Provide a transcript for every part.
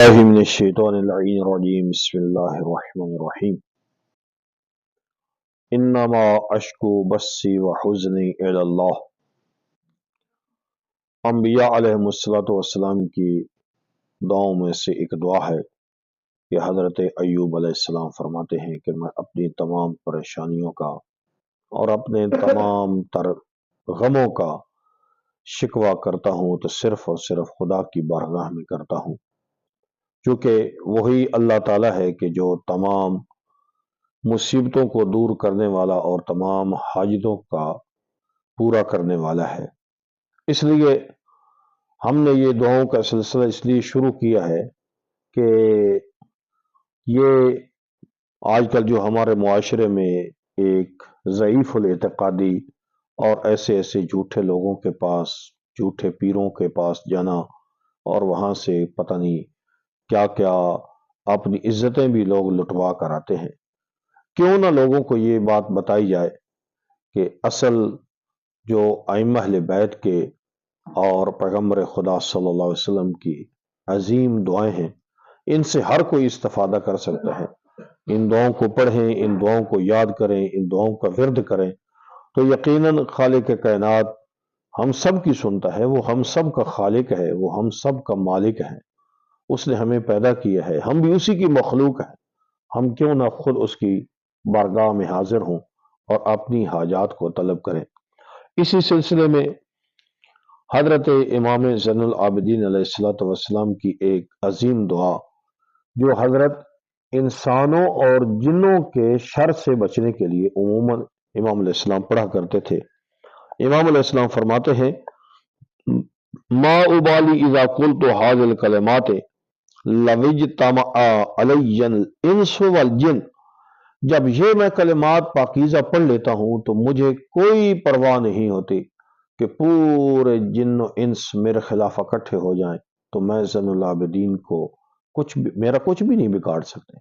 بالله من الشيطان اللعين الرجيم بسم الله الرحمن الرحيم انما اشکو بسی وحزنی الی اللہ۔ انبیاء علیہ السلام کی دعاؤں میں سے ایک دعا ہے کہ حضرت ایوب علیہ السلام فرماتے ہیں کہ میں اپنی تمام پریشانیوں کا اور اپنے تمام تر غموں کا شکوہ کرتا ہوں تو صرف اور صرف خدا کی بارگاہ میں کرتا ہوں، چونکہ وہی اللہ تعالیٰ ہے کہ جو تمام مصیبتوں کو دور کرنے والا اور تمام حاجتوں کا پورا کرنے والا ہے۔ اس لیے ہم نے یہ دعاؤں کا سلسلہ اس لیے شروع کیا ہے کہ یہ آج کل جو ہمارے معاشرے میں ایک ضعیف الاعتقادی اور ایسے جھوٹے لوگوں کے پاس، جھوٹے پیروں کے پاس جانا اور وہاں سے پتہ نہیں کیا کیا اپنی عزتیں بھی لوگ لٹوا کر آتے ہیں، کیوں نہ لوگوں کو یہ بات بتائی جائے کہ اصل جو ائمہ اہل بیت کے اور پیغمبر خدا صلی اللہ علیہ وسلم کی عظیم دعائیں ہیں، ان سے ہر کوئی استفادہ کر سکتا ہے۔ ان دعاؤں کو پڑھیں، ان دعاؤں کو یاد کریں، ان دعاؤں کا ورد کریں تو یقیناً خالق کائنات ہم سب کی سنتا ہے، وہ ہم سب کا خالق ہے، وہ ہم سب کا مالک ہے، اس نے ہمیں پیدا کیا ہے، ہم بھی اسی کی مخلوق ہیں۔ ہم کیوں نہ خود اس کی بارگاہ میں حاضر ہوں اور اپنی حاجات کو طلب کریں۔ اسی سلسلے میں حضرت امام زین العابدین علیہ السلام کی ایک عظیم دعا جو حضرت انسانوں اور جنوں کے شر سے بچنے کے لیے عموماً امام علیہ السلام پڑھا کرتے تھے۔ امام علیہ السلام فرماتے ہیں ما ابالی اذا قلت هذه الکلمات لو اجتمع علی الانس والجن، جب یہ میں کلمات پاکیزہ پڑھ لیتا ہوں تو مجھے کوئی پرواہ نہیں ہوتی کہ پورے جن و انس میرے خلاف اکٹھے ہو جائیں تو میں زین العابدین کو میرا کچھ بھی نہیں بگاڑ سکتے۔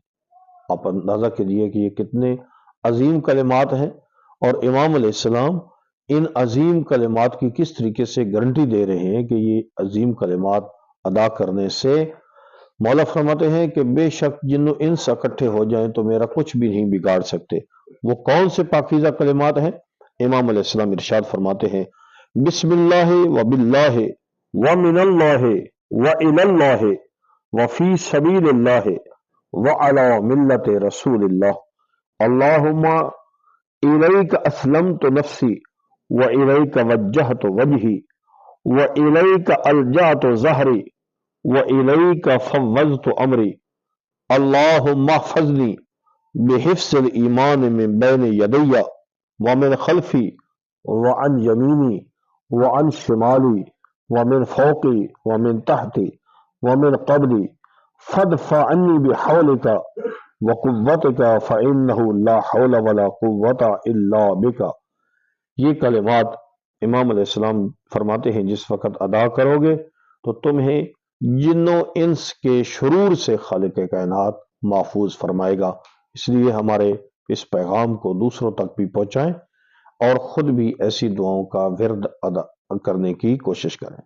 آپ اندازہ کیجئے کہ یہ کتنے عظیم کلمات ہیں، اور امام علیہ السلام ان عظیم کلمات کی کس طریقے سے گارنٹی دے رہے ہیں کہ یہ عظیم کلمات ادا کرنے سے مولا فرماتے ہیں کہ بے شک جن و انس اکٹھے ہو جائیں تو میرا کچھ بھی نہیں بگاڑ سکتے۔ وہ کون سے پاکیزہ کلمات ہیں؟ امام علیہ السلام ارشاد فرماتے ہیں بسم اللہ و باللہ و من اللہ و الی اللہ و فی سبیل اللہ و علی ملت رسول اللہ، اللہم الیک اسلمت نفسی و الیک وجہت وجہی و الیک الجأت ظہری وَإِلَيْكَ فَوَّضْتُ أَمْرِي، اللهم احفظني بحفظ الإيمان من بين يدي ومن خلفي وعن يميني وعن شمالي ومن فوقي ومن تحتي ومن قبلي فادفع عني بحولك وقوتك فإنه لا حول ولا قوة إلا بك۔ یہ کلمات امام علیہ السلام فرماتے ہیں جس وقت ادا کرو گے تو تمہیں جنوں انس کے شرور سے خالق کائنات محفوظ فرمائے گا۔ اس لیے ہمارے اس پیغام کو دوسروں تک بھی پہنچائیں اور خود بھی ایسی دعاؤں کا ورد ادا کرنے کی کوشش کریں۔